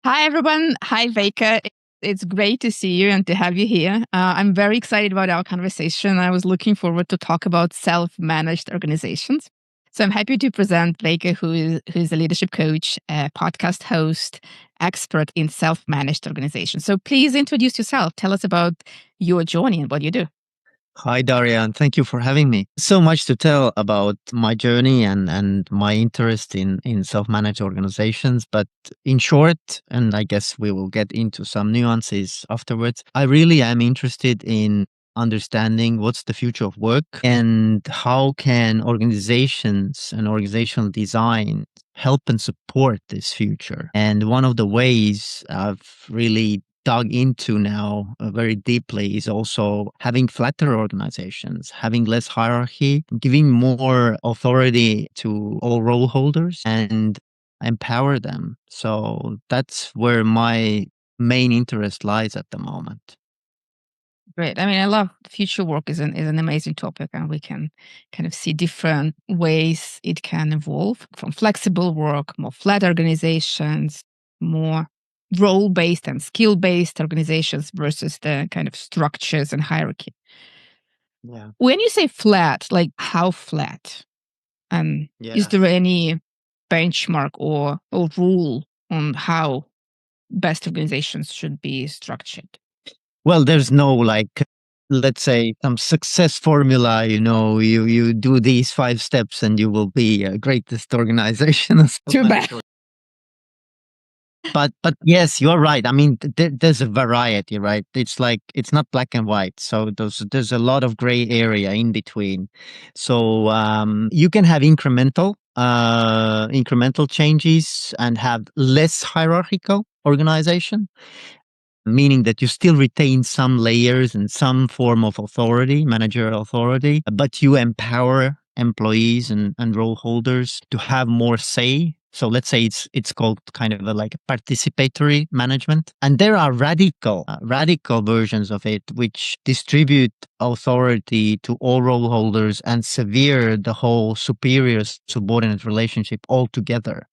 Hi, everyone. Hi, Veika. It's great to see you and to have you here. I'm very excited about our conversation. I was looking forward to talk about self-managed organizations. So I'm happy to present Veika, who's a leadership coach, a podcast host, expert in self-managed organizations. So please introduce yourself. Tell us about your journey and what you do. Hi, Darian. Thank you for having me. So much to tell about my journey and my interest in self-managed organizations. But in short, and I guess we will get into some nuances afterwards, I really am interested in understanding what's the future of work and how can organizations and organizational design help and support this future. And one of the ways I've really dug into now very deeply is also having flatter organizations, having less hierarchy, giving more authority to all role holders and empower them. So that's where my main interest lies at the moment. Great. I mean, I love future work is an amazing topic, and we can kind of see different ways it can evolve from flexible work, more flat organizations, more role-based and skill-based organizations versus the kind of structures and hierarchy. Yeah. When you say flat, like how flat? And is there any benchmark or rule on how best organizations should be structured? Well, there's no let's say some success formula, you do these 5 steps and you will be a greatest organization. Too bad. But yes, you're right. I mean, there's a variety, right? It's like it's not black and white. So there's a lot of gray area in between. So you can have incremental changes and have less hierarchical organization, meaning that you still retain some layers and some form of authority, managerial authority, but you empower employees and role holders to have more say. So let's say it's called kind of like a participatory management, and there are radical versions of it which distribute authority to all role holders and sever the whole superior subordinate relationship altogether.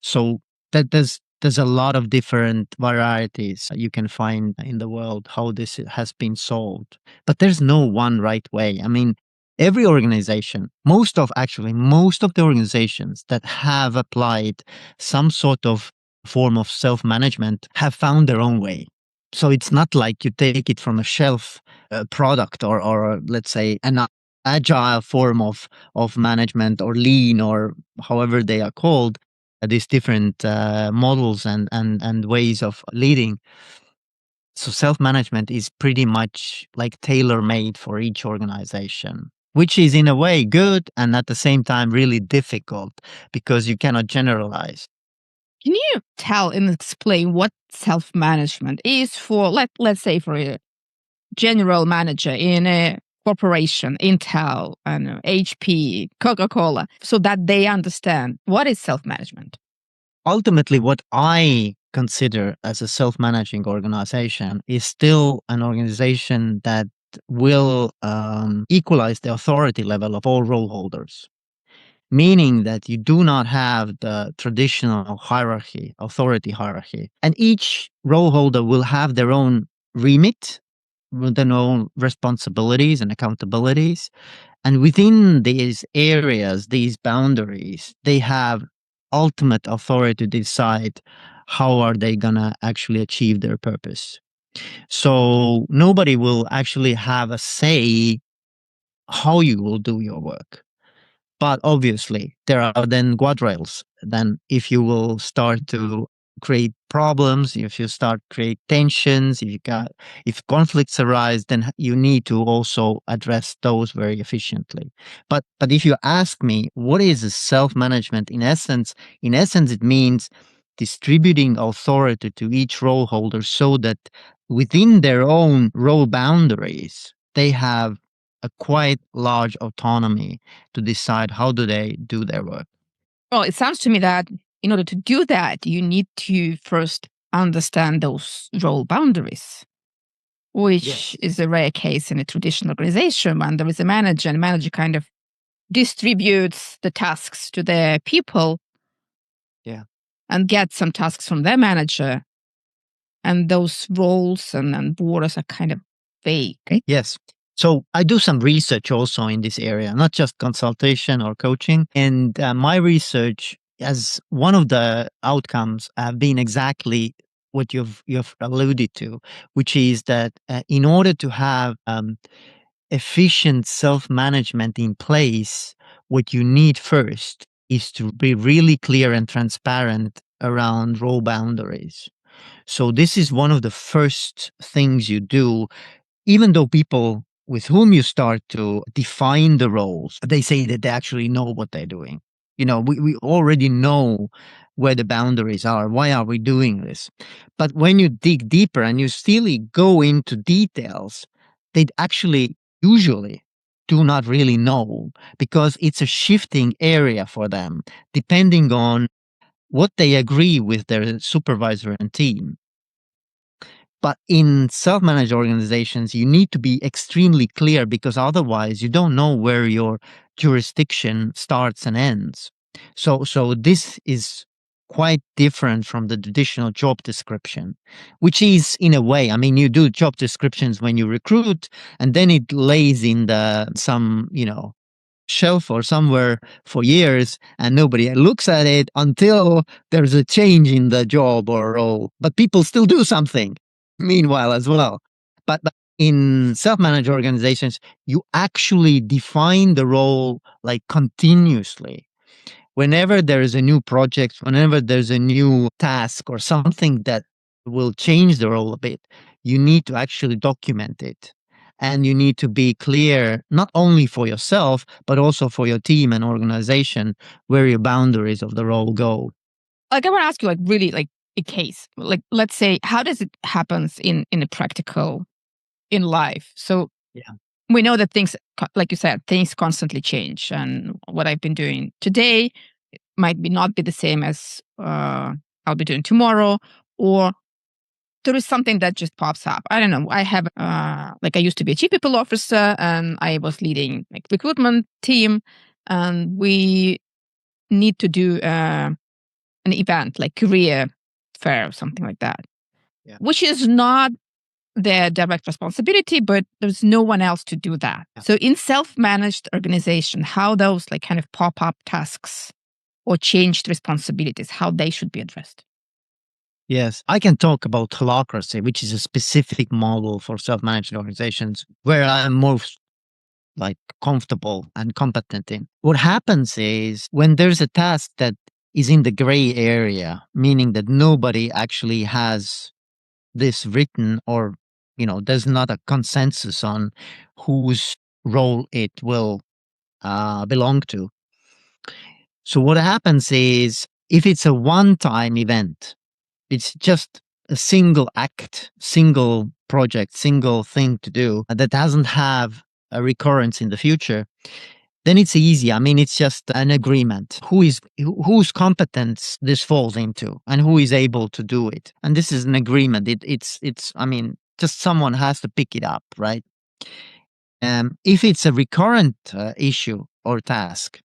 So that there's a lot of different varieties you can find in the world how this has been solved. But there's no one right way. I mean, every organization, most of the organizations that have applied some sort of form of self-management have found their own way. So it's not like you take it from a shelf product or let's say an agile form of management or lean or however they are called, these different models and ways of leading. So self-management is pretty much like tailor-made for each organization, which is in a way good and at the same time really difficult because you cannot generalize. Can you tell and explain what self-management is for, let's say, for a general manager in a corporation, Intel, and HP, Coca-Cola, so that they understand what is self-management? Ultimately, what I consider as a self-managing organization is still an organization that will equalize the authority level of all role holders, meaning that you do not have the traditional authority hierarchy, and each role holder will have their own remit with their own responsibilities and accountabilities. And within these areas, these boundaries, they have ultimate authority to decide how are they going to actually achieve their purpose. So nobody will actually have a say how you will do your work. But obviously, there are then guardrails. Then, if you will start to create problems, if you start create tensions, if conflicts arise, then you need to also address those very efficiently. But if you ask me, what is a self-management in essence? In essence, it means distributing authority to each role holder so that within their own role boundaries, they have a quite large autonomy to decide how do they do their work. Well, it sounds to me that in order to do that, you need to first understand those role boundaries, which is a rare case in a traditional organization when there is a manager, and the manager kind of distributes the tasks to their people. Yeah. and get some tasks from their manager. And those roles and borders are kind of vague. Right? Yes. So I do some research also in this area, not just consultation or coaching. And my research, as one of the outcomes, have been exactly what you've alluded to, which is that in order to have efficient self-management in place, what you need first is to be really clear and transparent around role boundaries. So this is one of the first things you do, even though people with whom you start to define the roles, they say that they actually know what they're doing. We already know where the boundaries are. Why are we doing this? But when you dig deeper and you still go into details, they actually usually do not really know, because it's a shifting area for them, depending on what they agree with their supervisor and team. But in self-managed organizations, you need to be extremely clear, because otherwise you don't know where your jurisdiction starts and ends. So this is quite different from the traditional job description, which is, in a way, I mean, you do job descriptions when you recruit, and then it lays in some shelf or somewhere for years, and nobody looks at it until there's a change in the job or role. But people still do something meanwhile as well. But in self-managed organizations, you actually define the role like continuously. Whenever there is a new project, whenever there's a new task or something that will change the role a bit, you need to actually document it. And you need to be clear, not only for yourself, but also for your team and organization, where your boundaries of the role go. Like, I want to ask you, like, really, like, a case. Like, let's say, how does it happens in a practical, in life? So Yeah. we know that things, like you said, things constantly change. And what I've been doing today might not be the same as I'll be doing tomorrow, or there is something that just pops up. I don't know. I have, like, I used to be a chief people officer, and I was leading like recruitment team, and we need to do an event like career fair or something like that, Yeah. which is not their direct responsibility, but there's no one else to do that. Yeah. So in self-managed organization, how those like kind of pop-up tasks or changed responsibilities, how they should be addressed. Yes, I can talk about Holacracy, which is a specific model for self-managed organizations where I'm most like comfortable and competent in. What happens is when there's a task that is in the gray area, meaning that nobody actually has this written, or there's not a consensus on whose role it will belong to. So what happens is, if it's a one-time event, it's just a single act, single project, single thing to do that doesn't have a recurrence in the future, then it's easy. I mean, it's just an agreement. Whose competence this falls into and who is able to do it. And this is an agreement. It's I mean, just someone has to pick it up, right? If it's a recurrent issue or task,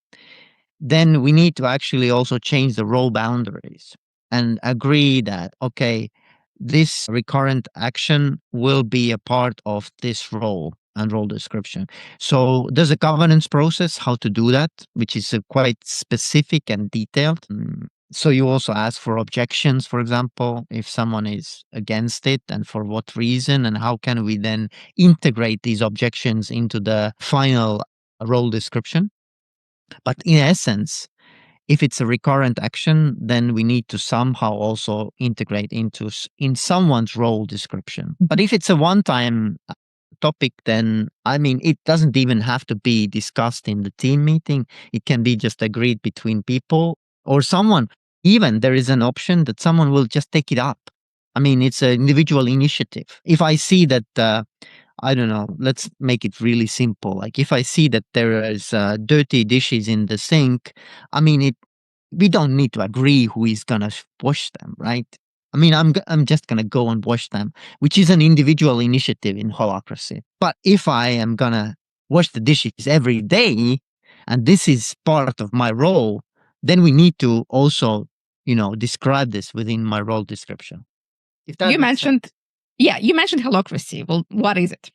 then we need to actually also change the role boundaries and agree that, okay, this recurrent action will be a part of this role and role description. So there's a governance process how to do that, which is quite specific and detailed. So you also ask for objections, for example, if someone is against it, and for what reason, and how can we then integrate these objections into the final role description. But in essence, if it's a recurrent action, then we need to somehow also integrate in someone's role description. But if it's a one-time topic, then I mean, it doesn't even have to be discussed in the team meeting. It can be just agreed between people, or someone. Even there is an option that someone will just take it up. I mean, it's an individual initiative. If I see that, I don't know, let's make it really simple. Like, if I see that there is dirty dishes in the sink, I mean, we don't need to agree who is gonna wash them, right? I mean, I'm just gonna go and wash them, which is an individual initiative in Holacracy. But if I am gonna wash the dishes every day, and this is part of my role, then we need to also describe this within my role description. If that You makes sense. mentioned, yeah, you mentioned holacracy. Well, what is it?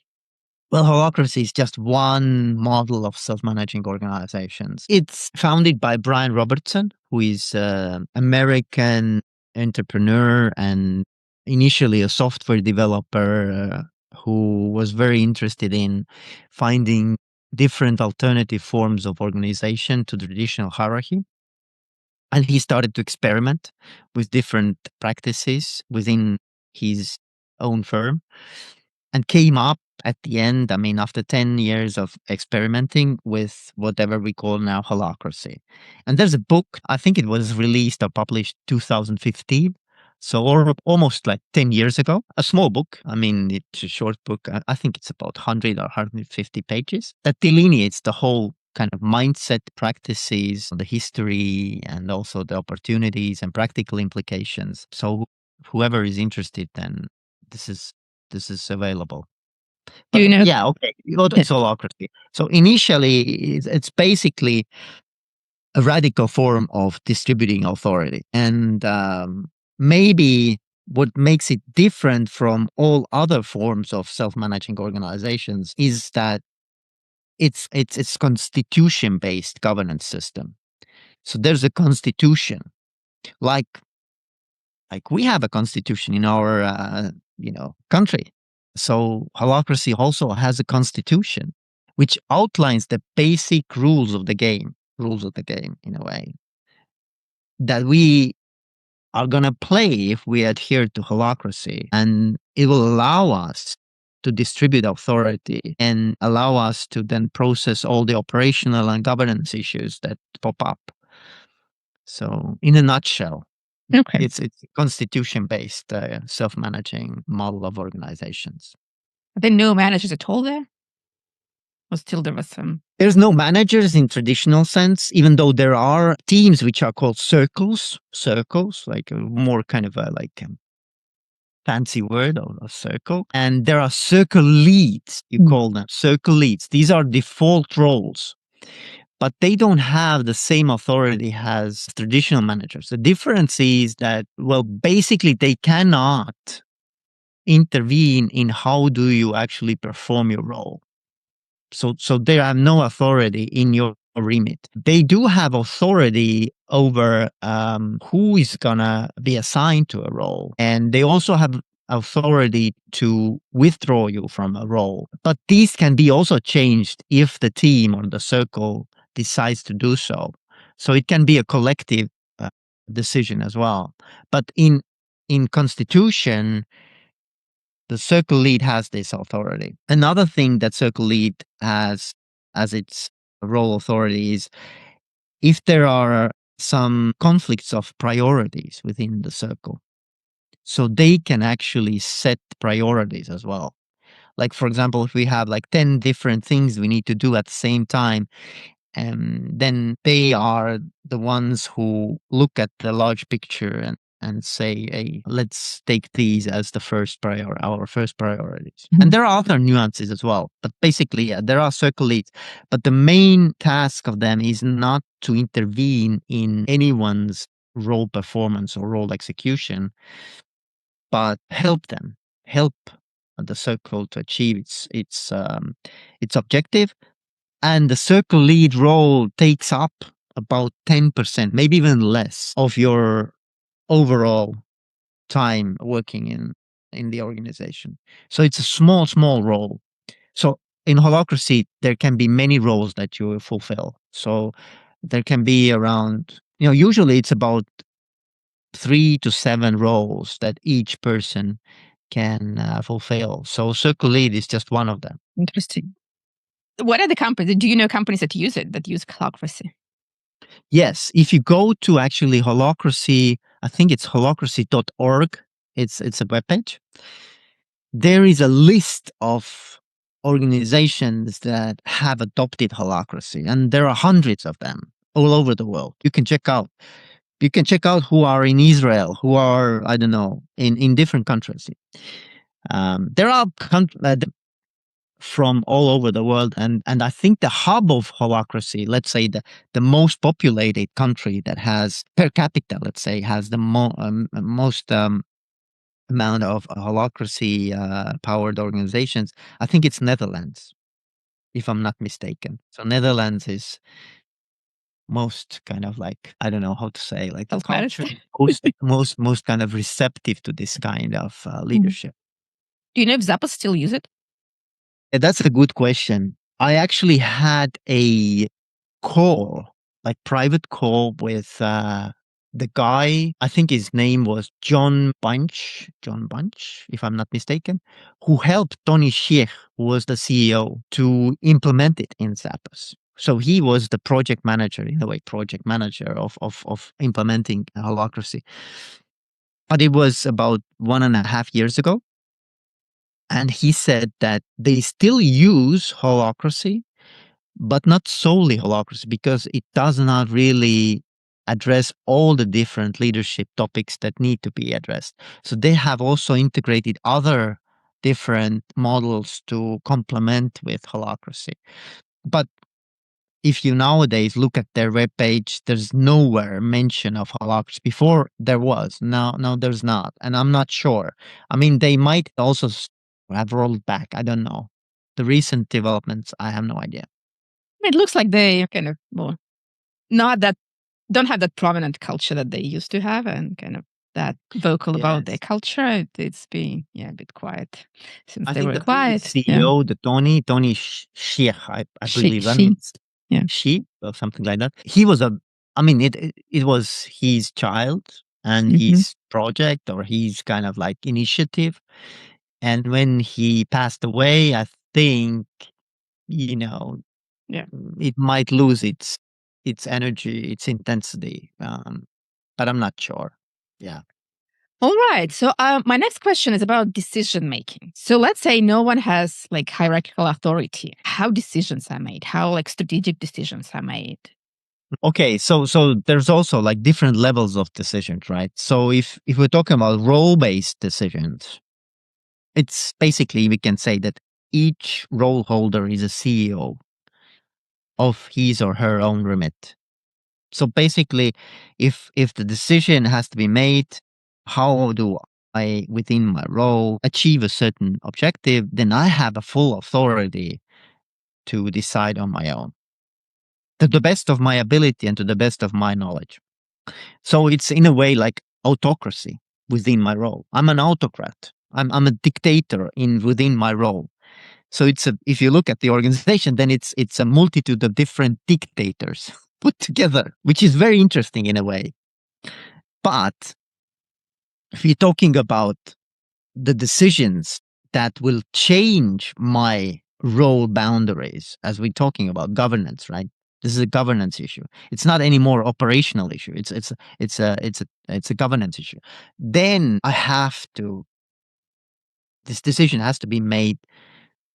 Well, Holacracy is just one model of self-managing organizations. It's founded by Brian Robertson, who is an American entrepreneur and initially a software developer who was very interested in finding different alternative forms of organization to the traditional hierarchy. And he started to experiment with different practices within his own firm and came up at the end, I mean, after 10 years of experimenting with whatever we call now holacracy. And there's a book, I think it was released or published 2015. So almost like 10 years ago, a small book. I mean, it's a short book. I think it's about 100 or 150 pages that delineates the whole kind of mindset practices, the history, and also the opportunities and practical implications. So whoever is interested, then this is available. Do But you know? yeah, okay, it's holacracy. So initially, it's basically a radical form of distributing authority, and maybe what makes it different from all other forms of self-managing organizations is that it's constitution-based governance system. So there's a constitution, like we have a constitution in our country. So holacracy also has a constitution which outlines the basic rules of the game in a way that we are going to play if we adhere to holacracy, and it will allow us to distribute authority and allow us to then process all the operational and governance issues that pop up. So in a nutshell, Okay. it's a constitution-based self-managing model of organizations. Are there no managers at all there? Or still there was some? There's no managers in traditional sense, even though there are teams which are called circles, like a more kind of a fancy word of a circle. And there are circle leads, you call them circle leads. These are default roles, but they don't have the same authority as traditional managers. The difference is that, well, basically they cannot intervene in how do you actually perform your role. So they have no authority in your remit. They do have authority over who is gonna be assigned to a role, and they also have authority to withdraw you from a role. But these can be also changed if the team or the circle decides to do so. So it can be a collective decision as well. But in constitution, the circle lead has this authority. Another thing that circle lead has as its role authority is if there are some conflicts of priorities within the circle. So they can actually set priorities as well. Like, for example, if we have like 10 different things we need to do at the same time, then they are the ones who look at the large picture and say, hey, let's take these as our first priorities. And there are other nuances as well. But basically, yeah, there are circle leads. But the main task of them is not to intervene in anyone's role performance or role execution, but help the circle to achieve its objective. And the circle lead role takes up about 10%, maybe even less, of your overall time working in the organization. So it's a small role. So in holacracy, there can be many roles that you fulfill. So there can be around, usually it's about 3 to 7 roles that each person can fulfill. So circle lead is just one of them. Interesting. What are the companies? Do you know companies that use it, that use holacracy? Yes, if you go to actually Holacracy, I think it's holacracy.org. It's a webpage. There is a list of organizations that have adopted Holacracy, and there are hundreds of them all over the world. You can check out. You can check out who are in Israel, who are, I don't know, in different countries. There are from all over the world. And I think the hub of holacracy, let's say the most populated country that has per capita, let's say, has the most amount of holacracy powered organizations. I think it's Netherlands, if I'm not mistaken. So Netherlands is most kind of like, I don't know how to say, like the Self-managed. culture most kind of receptive to this kind of leadership. Do you know if Zappos still use it? Yeah, that's a good question. I actually had a call, like private call with the guy, I think his name was John Bunch, if I'm not mistaken, who helped Tony Schiech, who was the CEO, to implement it in Zappos. So he was the project manager, in a way, of implementing holacracy. But it was about 1.5 years ago. And he said that they still use holacracy, but not solely holacracy, because it does not really address all the different leadership topics that need to be addressed. So they have also integrated other different models to complement with holacracy. But if you nowadays look at their webpage, there's nowhere mention of holacracy. Before there was, now there's not, and I'm not sure. I mean, they might also have rolled back. I don't know. The recent developments, I have no idea. It looks like they kind of not that don't have that prominent culture that they used to have, and kind of that vocal about their culture. It's been a bit quiet since I they think were the previous quiet. CEO, the Tony Schiech, I believe, she or something like that. He was I mean, it was his child and his project, or his kind of like initiative. And when he passed away, I think, it might lose its energy, its intensity. But I'm not sure. Yeah. All right. So my next question is about decision making. So let's say no one has like hierarchical authority. How decisions are made? How like strategic decisions are made? Okay, so there's also like different levels of decisions, right? So if we're talking about role-based decisions, it's basically, we can say that each role holder is a CEO of his or her own remit. So basically, if the decision has to be made, how do I, within my role, achieve a certain objective, then I have a full authority to decide on my own, to the best of my ability and to the best of my knowledge. So it's in a way like autocracy within my role. I'm an autocrat. I'm a dictator within my role. So if you look at the organization, then it's a multitude of different dictators put together, which is very interesting in a way. But if you're talking about the decisions that will change my role boundaries, as we're talking about governance, right? This is a governance issue. It's not any more operational issue. It's a governance issue. Then this decision has to be made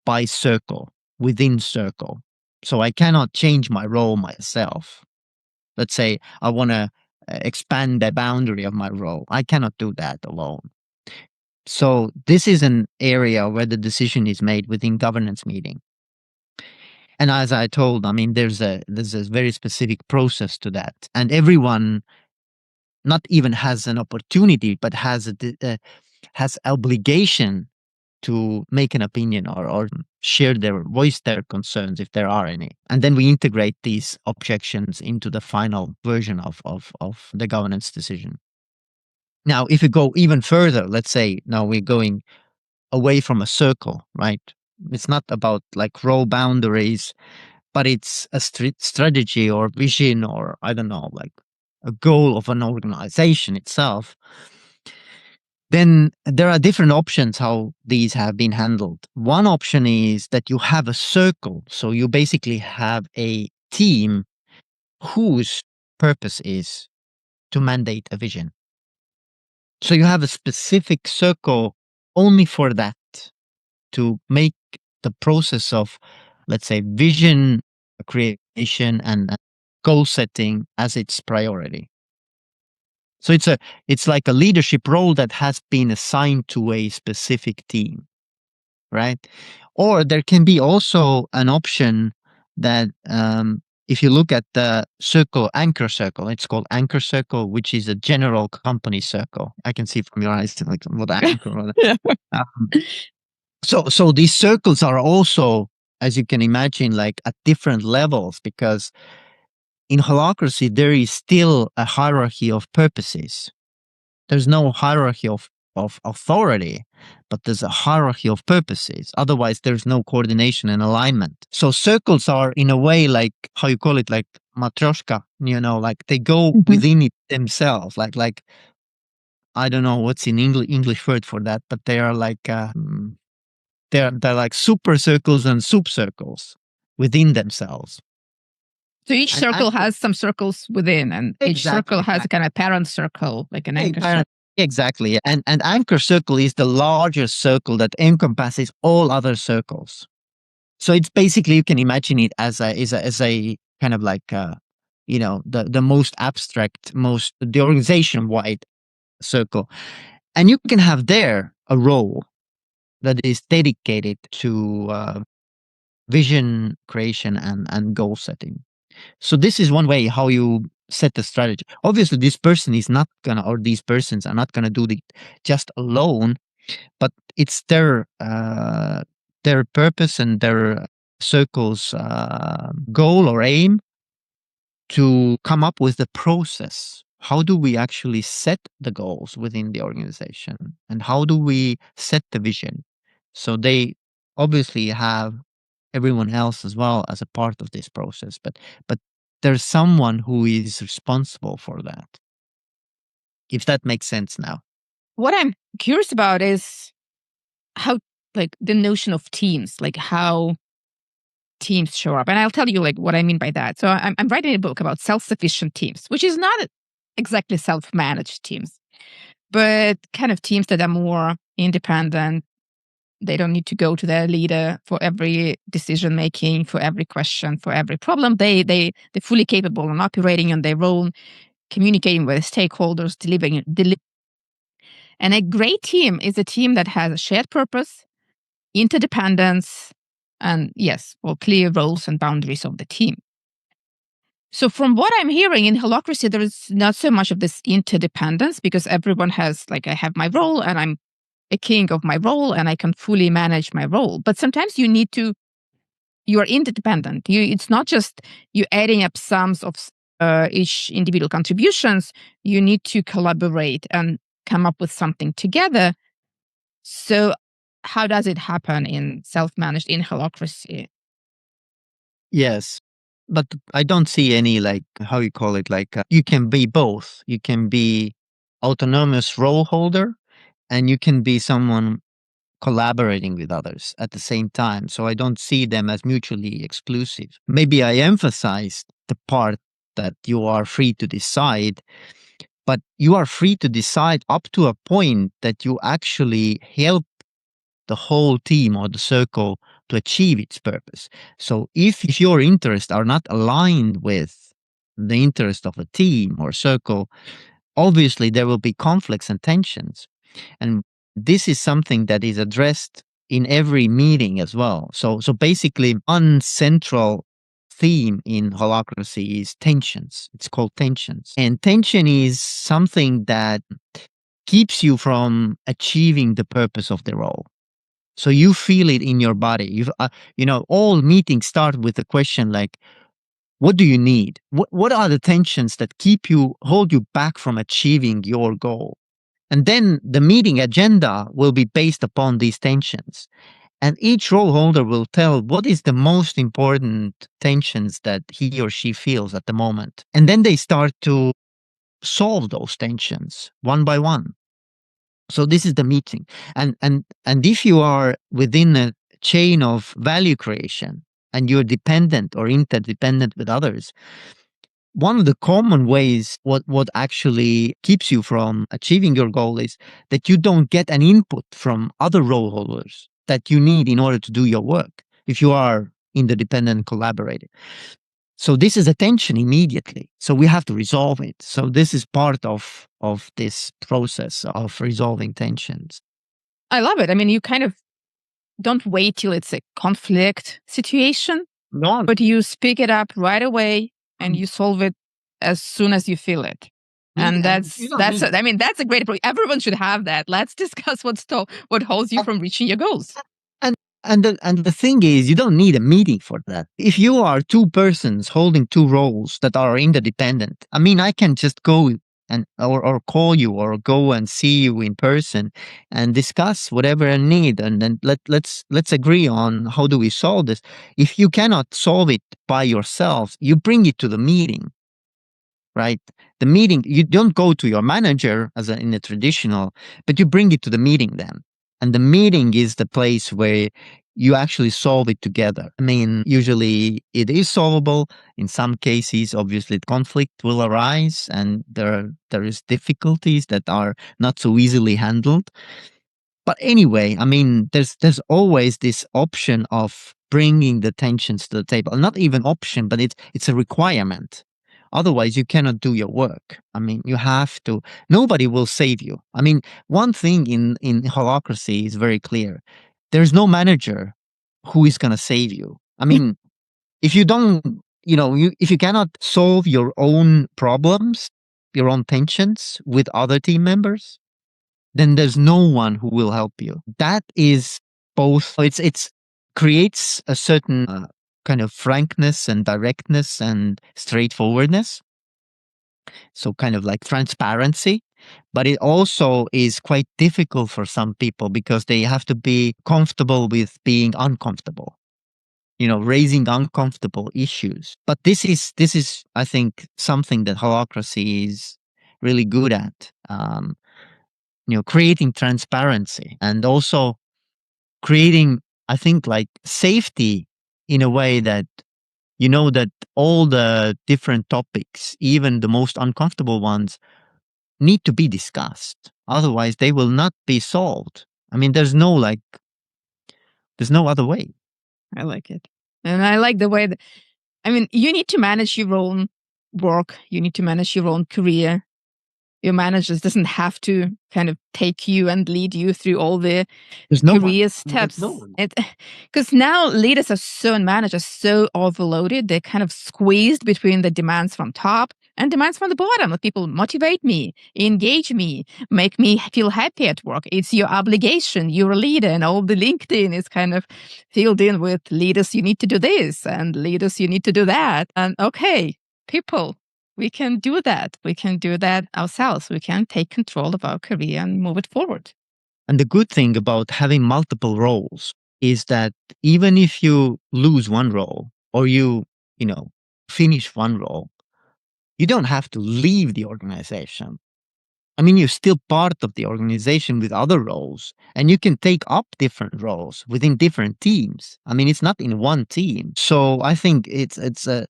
by circle, within circle. So I cannot change my role myself. Let's say I want to expand the boundary of my role. I cannot do that alone. So this is an area where the decision is made within governance meeting. And as I told, I mean, there's a very specific process to that, and everyone not even has an opportunity, but has obligation to make an opinion, or voice their concerns if there are any. And then we integrate these objections into the final version of the governance decision. Now, if we go even further, let's say now we're going away from a circle, right? It's not about like role boundaries, but it's a strategy or vision, or I don't know, like a goal of an organization itself. Then there are different options how these have been handled. One option is that you have a circle. So you basically have a team whose purpose is to mandate a vision. So you have a specific circle only for that, to make the process of, let's say, vision creation and goal setting as its priority. So it's like a leadership role that has been assigned to a specific team. right? Or there can be also an option that if you look at the circle, anchor circle, it's called anchor circle, which is a general company circle. I can see from your eyes like what anchor. Yeah. Um, so these circles are also, as you can imagine, like at different levels, because in holacracy there is still a hierarchy of purposes. There's no hierarchy of authority, but there's a hierarchy of purposes. Otherwise, there's no coordination and alignment. So circles are in a way like, how you call it, like matryoshka, like they go Mhm. within it themselves. Like I don't know what's in English word for that, but they are like they're like super circles and sub circles within themselves. So each And circle has some circles within, and each circle exactly, has a kind of parent circle, like an anchor circle. exactly. And anchor circle is the largest circle that encompasses all other circles. So it's basically, you can imagine it as a kind of like the most abstract, the organization wide circle. And you can have there a role that is dedicated to vision creation and goal setting. So this is one way how you set the strategy. Obviously, this person is not gonna, or these persons are not gonna do it just alone, but it's their purpose and their circle's goal or aim to come up with the process. How do we actually set the goals within the organization, and how do we set the vision? So they obviously have everyone else as well as a part of this process, but there's someone who is responsible for that. If that makes sense now. What I'm curious about is how, like, the notion of teams, like how teams show up. And I'll tell you like what I mean by that. So I'm writing a book about self-sufficient teams, which is not exactly self-managed teams, but kind of teams that are more independent. They don't need to go to their leader for every decision making, for every question, for every problem. They're fully capable of operating on their own, communicating with stakeholders, delivering. And a great team is a team that has a shared purpose, interdependence, and yes, well, clear roles and boundaries of the team. So from what I'm hearing in holacracy, there is not so much of this interdependence because everyone has, like, I have my role and I'm a king of my role and I can fully manage my role. But sometimes you are interdependent. It's not just you adding up sums of each individual contributions. You need to collaborate and come up with something together. So how does it happen in self-managed in holacracy? Yes. But I don't see any, like, how you call it, like, you can be both. You can be autonomous role holder, and you can be someone collaborating with others at the same time. So I don't see them as mutually exclusive. Maybe I emphasized the part that you are free to decide, but you are free to decide up to a point that you actually help the whole team or the circle to achieve its purpose. So if your interests are not aligned with the interest of a team or circle, obviously there will be conflicts and tensions. And this is something that is addressed in every meeting as well. So basically one central theme in holacracy is tensions. It's called tensions. And tension is something that keeps you from achieving the purpose of the role. So you feel it in your body. All meetings start with a question like, what do you need? What are the tensions that hold you back from achieving your goal? And then the meeting agenda will be based upon these tensions. And each role holder will tell what is the most important tensions that he or she feels at the moment. And then they start to solve those tensions one by one. So this is the meeting. And if you are within a chain of value creation and you're dependent or interdependent with others, one of the common ways what actually keeps you from achieving your goal is that you don't get an input from other role holders that you need in order to do your work if you are interdependent collaborating. So this is a tension immediately. So we have to resolve it. So this is part of this process of resolving tensions. I love it. I mean, you kind of don't wait till it's a conflict situation, No, but you speak it up right away and you solve it as soon as you feel it. And that's a great approach. Everyone should have that. Let's discuss what holds you from reaching your goals. And the thing is, you don't need a meeting for that. If you are two persons holding two roles that are interdependent, I mean, I can just go and or call you or go and see you in person and discuss whatever I need, and then let's agree on how do we solve this. If you cannot solve it by yourself, you bring it to the meeting, right? The meeting, you don't go to your manager in a traditional, but you bring it to the meeting then. And the meeting is the place where you actually solve it together. I mean, usually it is solvable. In some cases, obviously, conflict will arise and there is difficulties that are not so easily handled. But anyway, I mean, there's always this option of bringing the tensions to the table. Not even option, but it's a requirement. Otherwise, you cannot do your work. I mean, you have to. Nobody will save you. I mean, one thing in Holacracy is very clear: there's no manager who is going to save you. I mean, if you don't, if you cannot solve your own problems, your own tensions with other team members, then there's no one who will help you. That is both. It's creates a certain kind of frankness and directness and straightforwardness. So kind of like transparency, but it also is quite difficult for some people because they have to be comfortable with being uncomfortable. Raising uncomfortable issues. But this is I think something that Holacracy is really good at. Creating transparency and also creating, I think, like safety in a way that that all the different topics, even the most uncomfortable ones, need to be discussed. Otherwise, they will not be solved. I mean, there's no other way. I like it. And I like the way that, you need to manage your own work. You need to manage your own career. Your manager doesn't have to kind of take you and lead you through all the career steps. Because now leaders and managers so overloaded, they're kind of squeezed between the demands from top and demands from the bottom. People motivate me, engage me, make me feel happy at work. It's your obligation. You're a leader, and all the LinkedIn is kind of filled in with leaders. You need to do this, and leaders, you need to do that. And okay, people, we can do that. We can do that ourselves. We can take control of our career and move it forward. And the good thing about having multiple roles is that even if you lose one role or you finish one role, you don't have to leave the organization. I mean, you're still part of the organization with other roles, and you can take up different roles within different teams. I mean, it's not in one team. So I think it's a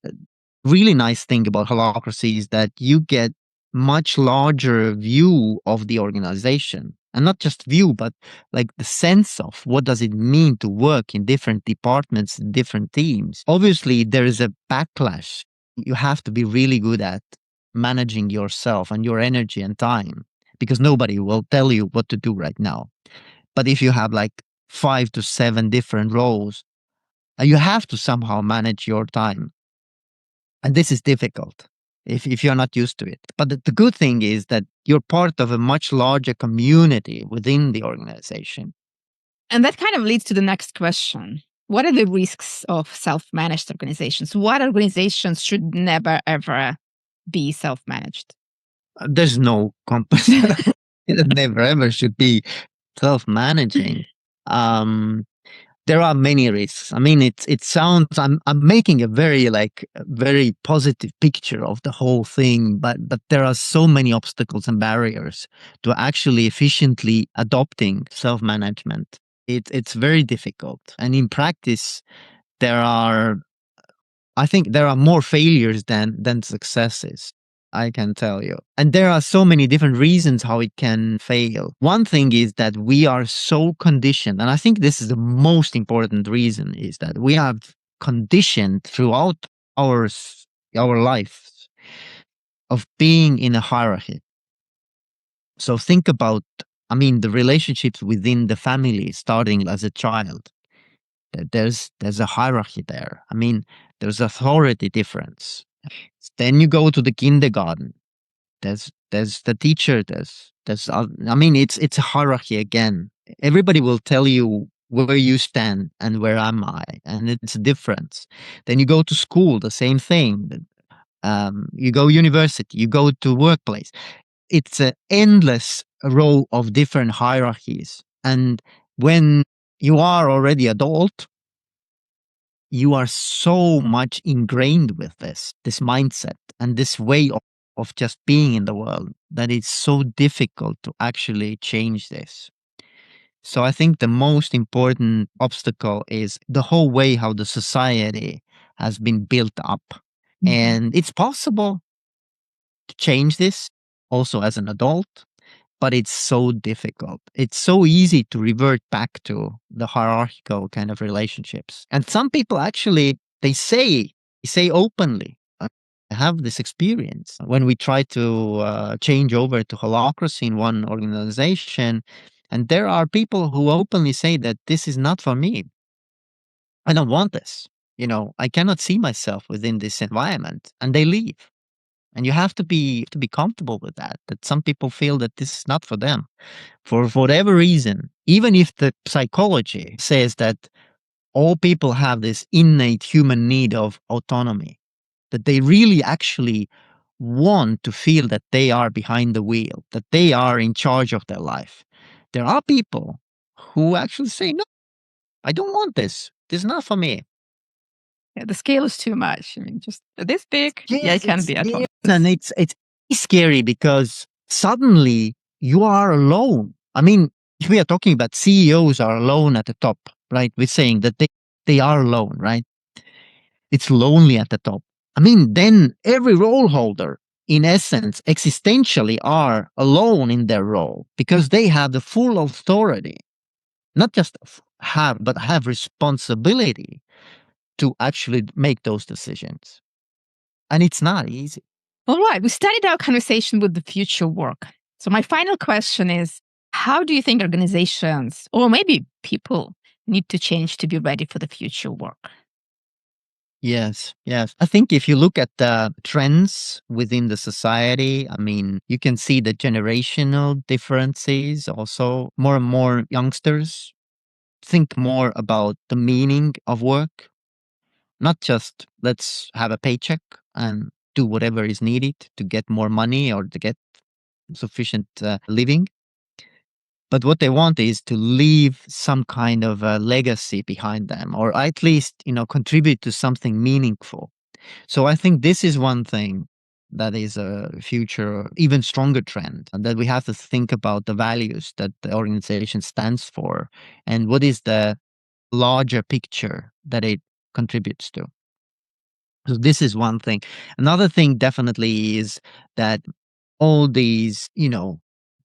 really nice thing about Holacracy is that you get much larger view of the organization, and not just view, but like the sense of what does it mean to work in different departments, different teams. Obviously, there is a backlash. You have to be really good at managing yourself and your energy and time, because nobody will tell you what to do right now. But if you have like 5 to 7 different roles, you have to somehow manage your time. And this is difficult if you're not used to it. But the good thing is that you're part of a much larger community within the organization. And that kind of leads to the next question. What are the risks of self-managed organizations? What organizations should never, ever be self-managed? There's no company that never, ever should be self-managing. There are many risks. I mean, it sounds, I'm making a very positive picture of the whole thing, but there are so many obstacles and barriers to actually efficiently adopting self-management. It's very difficult. And in practice, I think there are more failures than successes. I can tell you. And there are so many different reasons how it can fail. One thing is that we are so conditioned, and I think this is the most important reason, is that we have conditioned throughout our lives of being in a hierarchy. So think about I mean, the relationships within the family starting as a child, there's a hierarchy there. I mean, there's authority difference. Then you go to the kindergarten. There's the teacher. I mean, it's a hierarchy again. Everybody will tell you where you stand and where am I, and it's a difference. Then you go to school, the same thing. You go university, you go to workplace. It's an endless row of different hierarchies. And when you are already adult, you are so much ingrained with this mindset and this way of just being in the world that it's so difficult to actually change this. So I think the most important obstacle is the whole way how the society has been built up. And it's possible to change this also as an adult, but it's so difficult. It's so easy to revert back to the hierarchical kind of relationships. And some people actually they say openly. I have this experience when we try to change over to holacracy in one organization, and there are people who openly say that this is not for me. I don't want this. I cannot see myself within this environment, and they leave. And you have to be comfortable with that. That some people feel that this is not for them, for whatever reason. Even if the psychology says that all people have this innate human need of autonomy, that they really actually want to feel that they are behind the wheel, that they are in charge of their life. There are people who actually say, no, I don't want this. This is not for me. Yeah, the scale is too much. I mean, just this big. Yeah, it Yes, can it's be at yes, once. and it's scary because suddenly you are alone. I mean, if we are talking about CEOs are alone at the top, right? We're saying that they are alone, right? It's lonely at the top. I mean, then every role holder, in essence, existentially are alone in their role because they have the full authority, not just have, but have responsibility to actually make those decisions. And it's not easy. All right, we started our conversation with the future work. So, my final question is, how do you think organizations or maybe people need to change to be ready for the future work? Yes, yes. I think if you look at the trends within the society, I mean, you can see the generational differences. Also, more and more youngsters think more about the meaning of work, not just let's have a paycheck and do whatever is needed to get more money or to get sufficient living. But what they want is to leave some kind of a legacy behind them, or at least, contribute to something meaningful. So I think this is one thing that is a future, even stronger trend, and that we have to think about the values that the organization stands for and what is the larger picture that it contributes to. So this is one thing. Another thing definitely is that all these,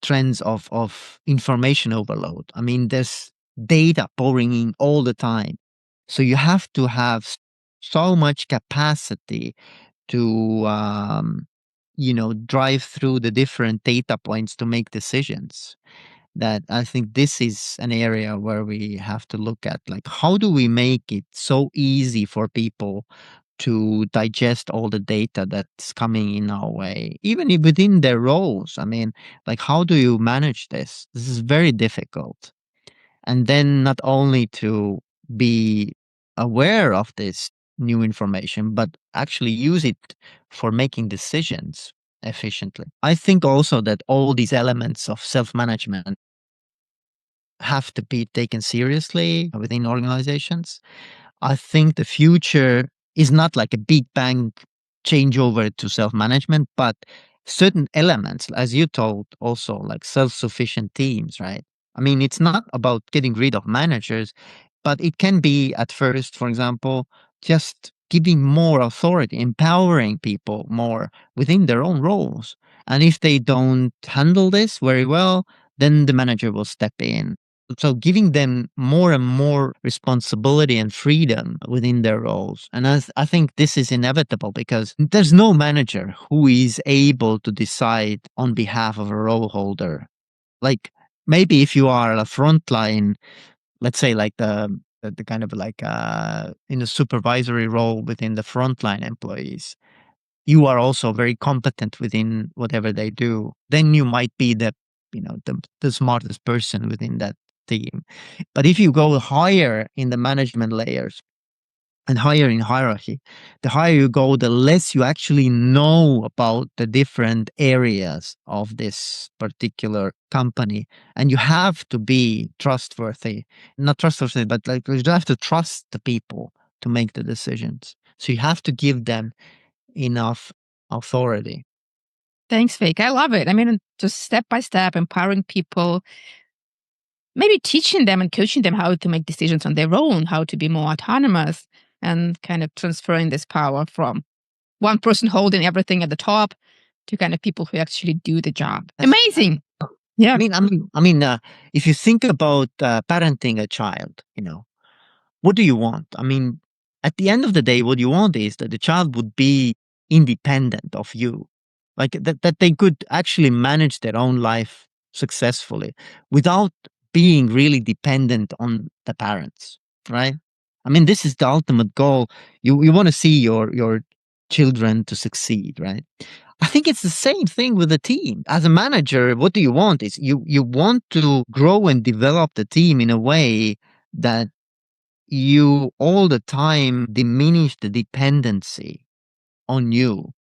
trends of information overload. I mean, there's data pouring in all the time. So you have to have so much capacity to drive through the different data points to make decisions, that I think this is an area where we have to look at, like, how do we make it so easy for people to digest all the data that's coming in our way, even if within their roles. I mean, like, how do you manage this is very difficult. And then not only to be aware of this new information, but actually use it for making decisions efficiently. I think also that all these elements of self-management have to be taken seriously within organizations. I think the future is not like a big bang changeover to self management, but certain elements, as you told, also like self sufficient teams, right? I mean, it's not about getting rid of managers, but it can be at first, for example, just giving more authority, empowering people more within their own roles. And if they don't handle this very well, then the manager will step in. So giving them more and more responsibility and freedom within their roles. And I think this is inevitable because there's no manager who is able to decide on behalf of a role holder. Like, maybe if you are a frontline, let's say like the kind of like in a supervisory role within the frontline employees, you are also very competent within whatever they do, then you might be the smartest person within that team. But if you go higher in the management layers and higher in hierarchy, the higher you go, the less you actually know about the different areas of this particular company. And you have to be trustworthy, not trustworthy, but like you have to trust the people to make the decisions. So you have to give them enough authority. Thanks, Fake. I love it. I mean, just step by step, empowering people, maybe teaching them and coaching them how to make decisions on their own, how to be more autonomous, and kind of transferring this power from one person holding everything at the top to kind of people who actually do the job. Amazing. Yeah. If you think about parenting a child, what do you want? I mean, at the end of the day, what you want is that the child would be independent of you, like that they could actually manage their own life successfully without being really dependent on the parents, right? I mean, this is the ultimate goal. You want to see your children to succeed, right? I think it's the same thing with the team. As a manager, what do you want is you want to grow and develop the team in a way that you all the time diminish the dependency on you,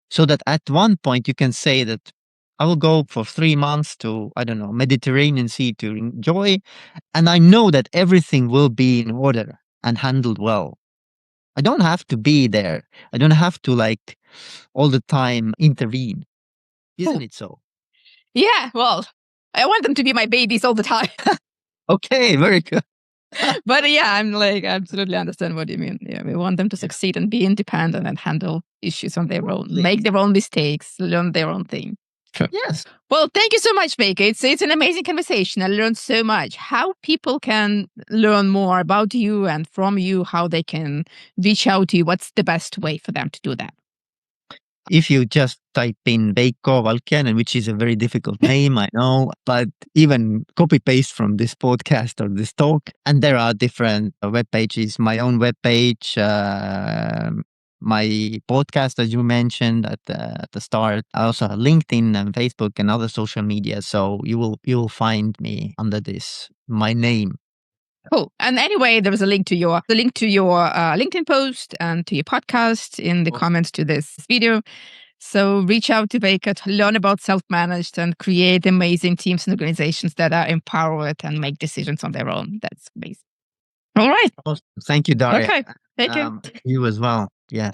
so that at one point you can say that I will go for 3 months to, I don't know, Mediterranean Sea to enjoy, and I know that everything will be in order and handled well. I don't have to be there. I don't have to like all the time intervene. Isn't it so? Yeah, well, I want them to be my babies all the time. Okay, very good. But yeah, I'm like, I absolutely understand what you mean. Yeah, we want them to succeed and be independent and handle issues on their own, make their own mistakes, learn their own thing. Sure. Yes. Well, thank you so much, Veiko. It's an amazing conversation. I learned so much. How people can learn more about you and from you, how they can reach out to you. What's the best way for them to do that? If you just type in Veiko Valkiainen, which is a very difficult name, I know, but even copy paste from this podcast or this talk, and there are different web pages, my own web page, my podcast, as you mentioned at the start. I also have LinkedIn and Facebook and other social media. So you will find me under my name. Cool. And anyway, there was a link to your LinkedIn post and to your podcast in the comments to this video. So reach out to Veiko to learn about self-managed and create amazing teams and organizations that are empowered and make decisions on their own. That's amazing. All right. Thank you, Daria. Okay. Thank you. You as well. Yeah.